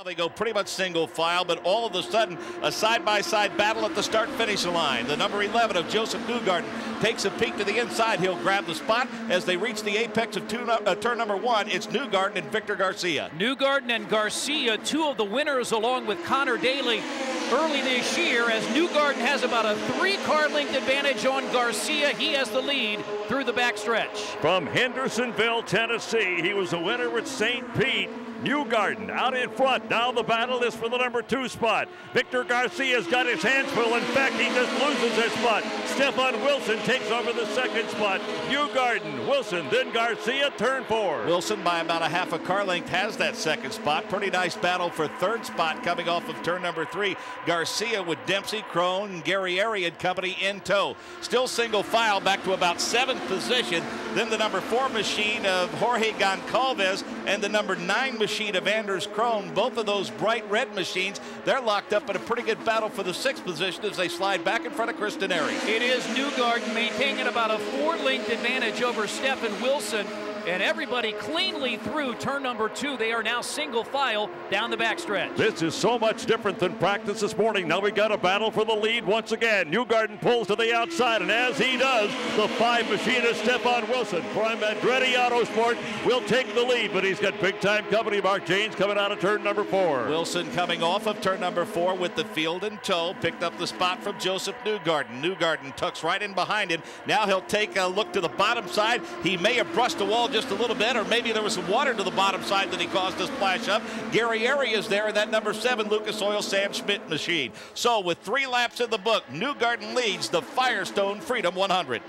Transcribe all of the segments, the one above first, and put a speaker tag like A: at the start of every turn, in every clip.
A: They go pretty much single file, but all of a sudden, a side-by-side battle at the start-finish line. The number 11 of Joseph Newgarden takes a peek to the inside. He'll grab the spot as they reach the apex of turn number 1. It's Newgarden and Victor Garcia.
B: Newgarden and Garcia, two of the winners along with Connor Daly early this year, as Newgarden has about a 3-car length advantage on Garcia. He has the lead through the backstretch.
C: From Hendersonville, Tennessee, he was a winner with St. Pete. Newgarden out in front. Now the battle is for the number 2 spot. Victor Garcia's got his hands full. In fact, he just loses his spot. Stefan Wilson takes over the 2nd spot. Newgarden, Wilson, then Garcia, turn 4.
A: Wilson, by about a half a car length, has that 2nd spot. Pretty nice battle for 3rd spot coming off of turn number 3. Garcia with Dempsey, Crone, Guerrieri and company in tow. Still single file back to about 7th position. Then the number 4 machine of Jorge Goncalves and the number 9 machine of Anders Crone. Both of those bright red machines, they're locked up in a pretty good battle for the 6th position as they slide back in front of Chris Denari.
B: It is Newgarden maintaining about a 4-length advantage over Stefan Wilson. And everybody cleanly through turn number 2. They are now single file down the backstretch.
C: This is so much different than practice this morning. Now we got a battle for the lead once again. Newgarden pulls to the outside, and as he does, the 5 machinist Stefan Wilson from Andretti Autosport will take the lead, but he's got big-time company. Mark Janes coming out of turn number 4.
A: Wilson coming off of turn number 4 with the field in tow, picked up the spot from Joseph Newgarden. Newgarden tucks right in behind him. Now he'll take a look to the bottom side. He may have brushed the wall just a little bit, or maybe there was some water to the bottom side that he caused to splash up. Guerrieri is there in that number 7 Lucas Oil Sam Schmidt machine. So with 3 laps in the book, Newgarden leads the Firestone Freedom 100.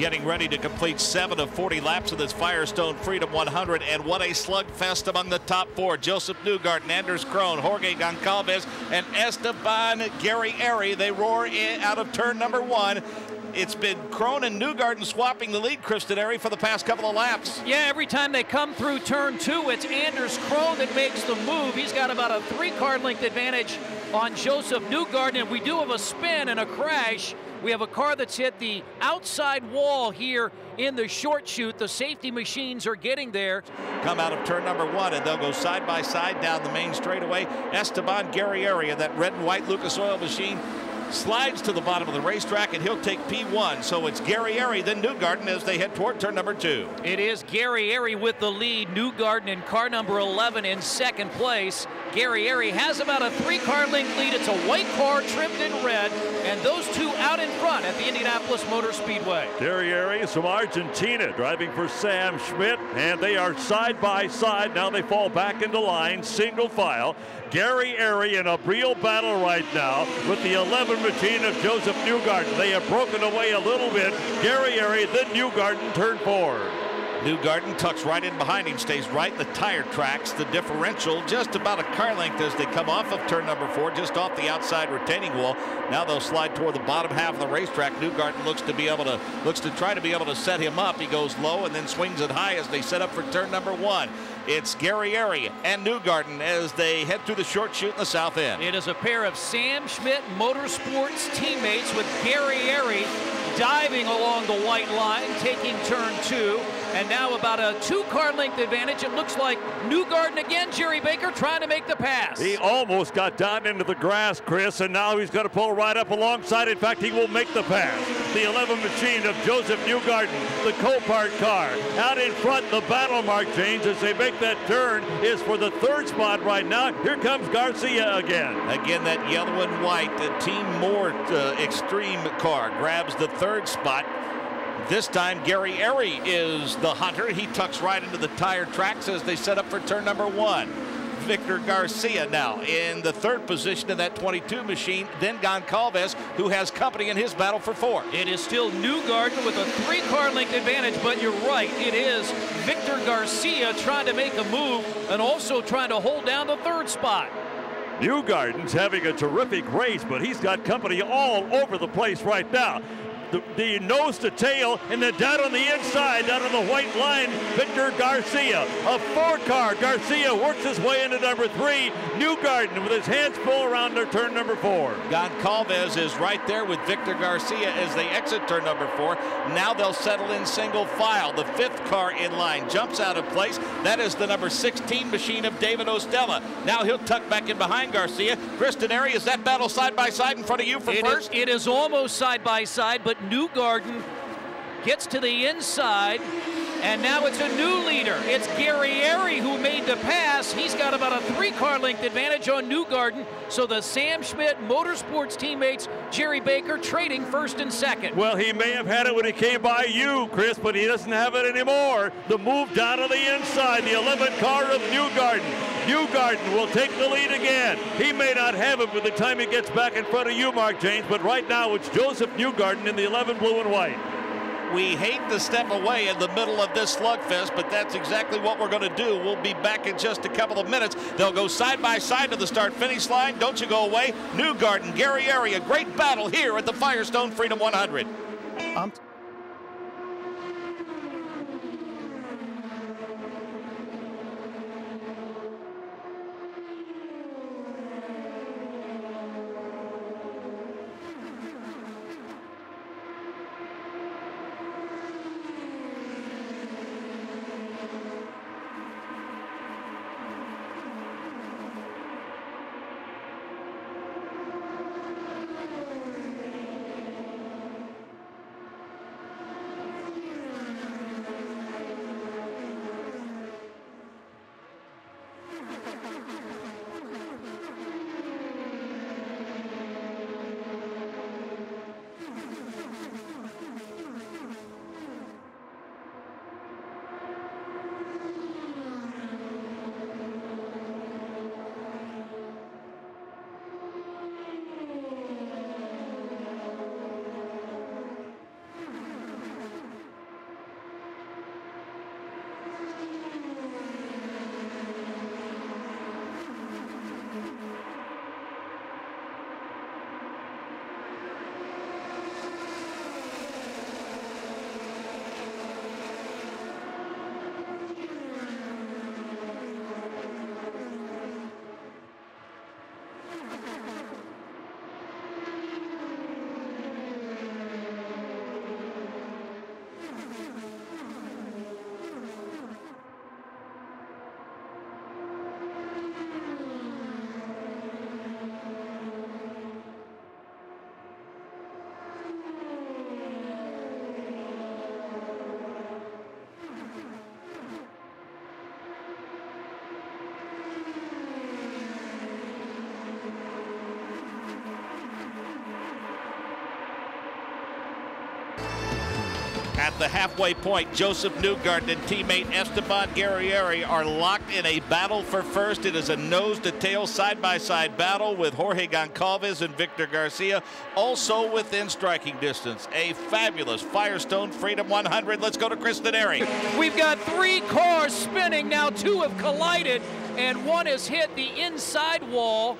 A: getting ready to complete 7 of 40 laps of this Firestone Freedom 100, and what a slugfest among the top 4. Joseph Newgarden, Anders Crone, Jorge Goncalves, and Esteban Guerrieri. They roar in out of turn number 1. it's been Crone and Newgarden swapping the lead, Kristen Airy, for the past couple of laps.
B: Yeah, every time they come through turn 2, it's Anders Crone that makes the move. He's got about a 3-car length advantage on Joseph Newgarden. And we do have a spin and a crash. We have a car that's hit the outside wall here in the short chute. The safety machines are getting there.
A: Come out of turn number 1, and they'll go side by side down the main straightaway. Esteban Guerrieri in that red and white Lucas Oil machine slides to the bottom of the racetrack, and he'll take P1. So it's Guerrieri, then Newgarden as they head toward turn number 2.
B: It is Guerrieri with the lead. Newgarden in car number 11 in second place. Guerrieri has about a 3-car length lead. It's a white car trimmed in red, and those two out in front at the Indianapolis Motor Speedway.
C: Guerrieri is from Argentina, driving for Sam Schmidt, and they are side by side. Now they fall back into line, single file. Guerrieri in a real battle right now with the 11 machine of Joseph Newgarden. They have broken away a little bit. Guerrieri, then Newgarden, turn 4.
A: Newgarden tucks right in behind him, stays right in the tire tracks. The differential just about a car length as they come off of turn number 4, just off the outside retaining wall. Now they'll slide toward the bottom half of the racetrack. Newgarden looks to try to be able to set him up. He goes low and then swings it high as they set up for turn number 1. It's Guerrieri and Newgarden as they head through the short chute in the south end.
B: It is a pair of Sam Schmidt Motorsports teammates with Guerrieri diving along the white line, taking turn 2. And now about a 2-car length advantage. It looks like Newgarden again, Jerry Baker trying to make the pass.
C: He almost got down into the grass, Chris, and now he's going to pull right up alongside. In fact, he will make the pass. The 11 machine of Joseph Newgarden, the Copart car. Out in front, the battle mark, James, as they make that turn, is for the 3rd spot right now. Here comes Garcia again.
A: Again, that yellow and white Team Moore Extreme car grabs the 3rd spot. This time, Guerrieri is the hunter. He tucks right into the tire tracks as they set up for turn number 1. Victor Garcia now in the 3rd position in that 22 machine. Then Goncalves, who has company in his battle for 4.
B: It is still Newgarden with a 3-car length advantage, but you're right. It is Victor Garcia trying to make a move and also trying to hold down the 3rd spot.
C: Newgarden's having a terrific race, but he's got company all over the place right now. The nose to tail, and then down on the inside, down on the white line, Victor Garcia. A 4-car. Garcia works his way into number 3. Newgarden with his hands full around their turn number 4.
A: Goncalves is right there with Victor Garcia as they exit turn number 4. Now they'll settle in single file. The 5th car in line jumps out of place. That is the number 16 machine of David Ostella. Now he'll tuck back in behind Garcia. Kristen Airy, is that battle side by side in front of you for first?
B: It is almost side by side, but Newgarden gets to the inside, and now it's a new leader. It's Guerrieri who made the pass. He's got about a 3-car length advantage on Newgarden. So the Sam Schmidt Motorsports teammates, Jerry Baker, trading 1st and 2nd.
C: Well, he may have had it when he came by you, Chris, but he doesn't have it anymore. The move down to the inside, the 11th car of Newgarden. Newgarden will take the lead again. He may not have it by the time he gets back in front of you, Mark James, but right now it's Joseph Newgarden in the 11 blue and white.
A: We hate to step away in the middle of this slugfest, but that's exactly what we're going to do. We'll be back in just a couple of minutes. They'll go side by side to the start-finish line. Don't you go away. Newgarden, Guerrieri, a great battle here at the Firestone Freedom 100. At the halfway point, Joseph Newgarden and teammate Esteban Guerrieri are locked in a battle for first. It is a nose-to-tail, side-by-side battle with Jorge Goncalves and Victor Garcia also within striking distance. A fabulous Firestone Freedom 100. Let's go to Kristen Airy.
B: We've got 3 cars spinning now. 2 have collided, and 1 has hit the inside wall.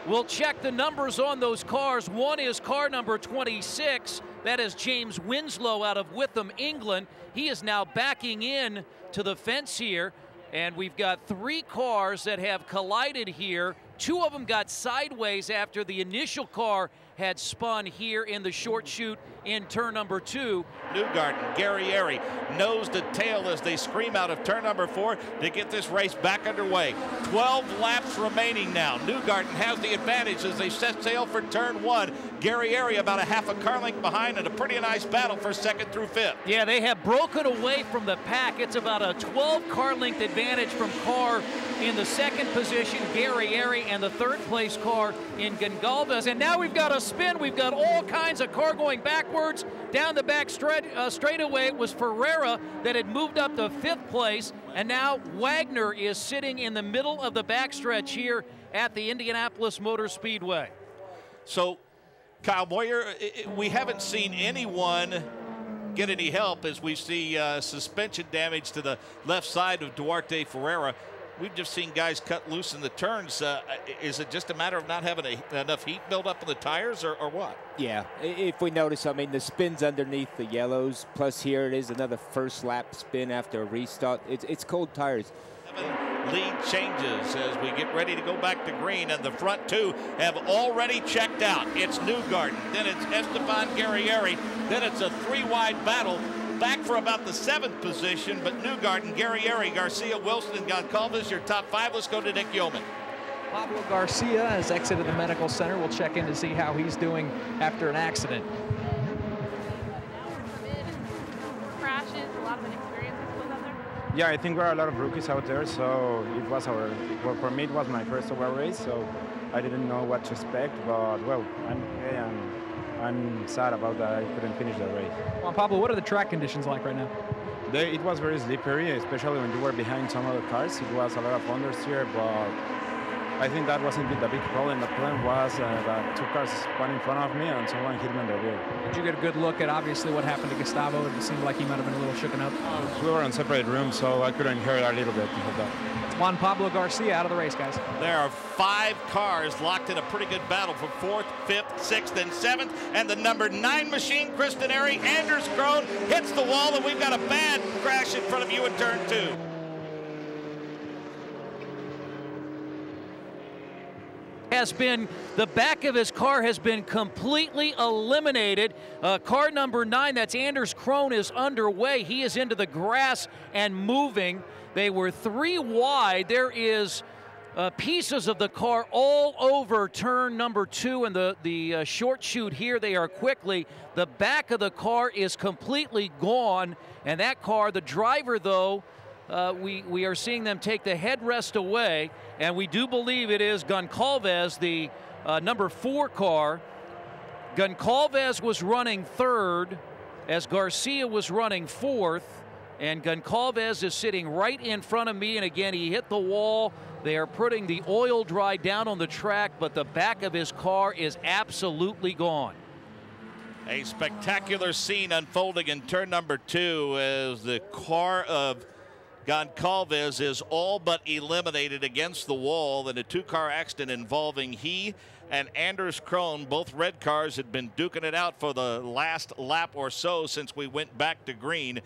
B: We'll check the numbers on those cars. 1 is car number 26. That is James Winslow out of Witham, England. He is now backing in to the fence here. And we've got 3 cars that have collided here. 2 of them got sideways after the initial car had spun here in the short chute in turn number 2.
A: Newgarden, Guerrieri, nose to tail as they scream out of turn number 4 to get this race back underway. 12 laps remaining now. Newgarden has the advantage as they set sail for turn 1. Guerrieri about a half a car length behind, and a pretty nice battle for 2nd through 5th.
B: Yeah, they have broken away from the pack. It's about a 12 car length advantage from car in the 2nd position, Guerrieri, and the 3rd place car in Goncalves. And now we've got a spin. We've got all kinds of car going backwards. Down the back straightaway, it was Ferreira that had moved up to 5th place. And now Wagner is sitting in the middle of the backstretch here at the Indianapolis Motor Speedway.
A: So, Kyle Moyer, we haven't seen anyone get any help as we see suspension damage to the left side of Duarte Ferreira. We've just seen guys cut loose in the turns. Is it just a matter of not having enough heat build up in the tires, or what?
D: Yeah, if we notice, I mean, the spin's underneath the yellows, plus here it is another first lap spin after a restart. It's cold tires.
A: Lead changes as we get ready to go back to green, and the front 2 have already checked out. It's Newgarden, then it's Esteban Guerrieri, then it's a 3-wide battle. Back for about the 7th position, but Newgarden, Guerrieri, Garcia, Wilson, and Goncalves, your top 5. Let's go to Nick Yeoman.
E: Pablo Garcia has exited the medical center. We'll check in to see how he's doing after an accident.
F: Crashes, a lot of inexperience, I suppose, out there?
G: Yeah, I think there are a lot of rookies out there, so it was well, for me it was my first overall race, so I didn't know what to expect, but well, I'm sad about that I couldn't finish the race.
E: Juan Pablo, what are the track conditions like right now?
G: It was very slippery, especially when you were behind some other cars. It was a lot of understeer, but I think that wasn't the big problem. The problem was that 2 cars spun in front of me and someone hit me in the rear.
E: Did you get a good look at obviously what happened to Gustavo? It seemed like he might have been a little shooken up.
G: We were in separate rooms, so I couldn't hear a little bit of that.
E: Juan Pablo Garcia out of the race, guys.
A: There are 5 cars locked in a pretty good battle for 4th, 5th, 6th, and 7th. And the number 9 machine, Kristen Airy, Anders Krone, hits the wall, and we've got a bad crash in front of you in turn 2.
B: The back of his car has been completely eliminated. Car number 9, that's Anders Krone, is underway. He is into the grass and moving. They were 3 wide. There is pieces of the car all over turn number 2 and the short chute here. They are quickly. The back of the car is completely gone, and that car, the driver though, we are seeing them take the headrest away, and we do believe it is Goncalves, the number 4 car. Goncalves was running 3rd as Garcia was running 4th, and Goncalves is sitting right in front of me, and again, he hit the wall. They are putting the oil dry down on the track, but the back of his car is absolutely gone.
A: A spectacular scene unfolding in turn number 2 as the car of Goncalves is all but eliminated against the wall in a 2-car accident involving he and Anders Krone. Both red cars had been duking it out for the last lap or so since we went back to green.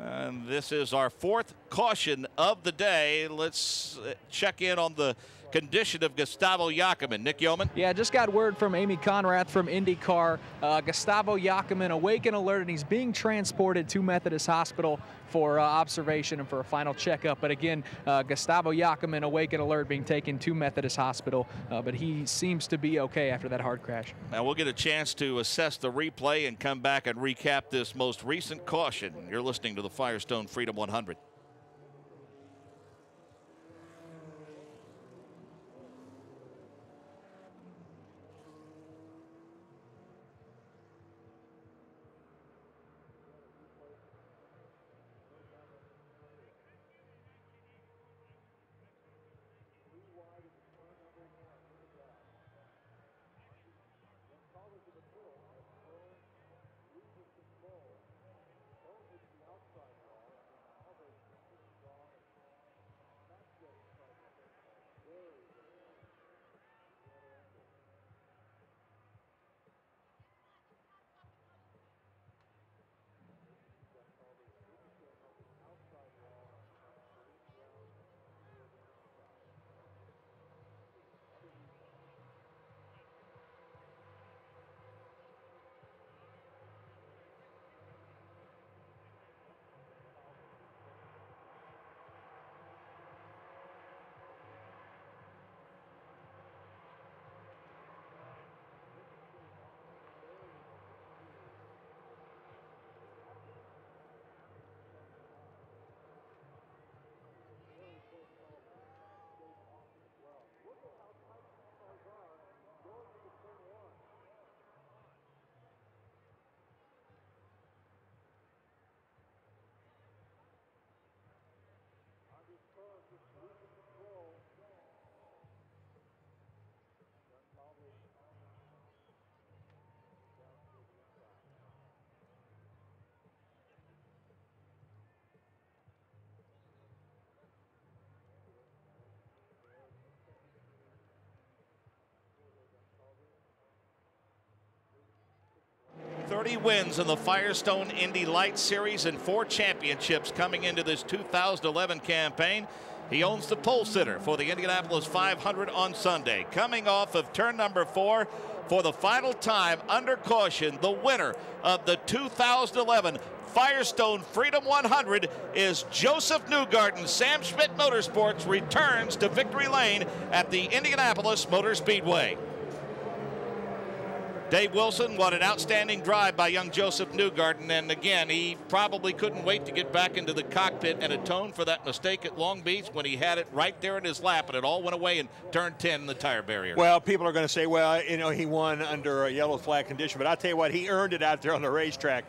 A: And this is our 4th caution of the day. Let's check in on the condition of Gustavo Jacquemin. Nick Yeoman?
E: Yeah, just got word from Amy Conrath from IndyCar. Gustavo Jacquemin awake and alert, and he's being transported to Methodist Hospital for observation and for a final checkup. But again, Gustavo Jacquemin awake and alert, being taken to Methodist Hospital, but he seems to be okay after that hard crash.
A: Now we'll get a chance to assess the replay and come back and recap this most recent caution. You're listening to the Firestone Freedom 100. 30 wins in the Firestone Indy Light Series and 4 championships coming into this 2011 campaign. He owns the pole sitter for the Indianapolis 500 on Sunday. Coming off of turn number 4 for the final time under caution, the winner of the 2011 Firestone Freedom 100 is Joseph Newgarden. Sam Schmidt Motorsports returns to victory lane at the Indianapolis Motor Speedway. Dave Wilson, what an outstanding drive by young Joseph Newgarden. And again, he probably couldn't wait to get back into the cockpit and atone for that mistake at Long Beach when he had it right there in his lap, and it all went away in turn 10 in the tire barrier.
H: Well, people are going to say, well, you know, he won under a yellow flag condition, but I'll tell you what, he earned it out there on the racetrack.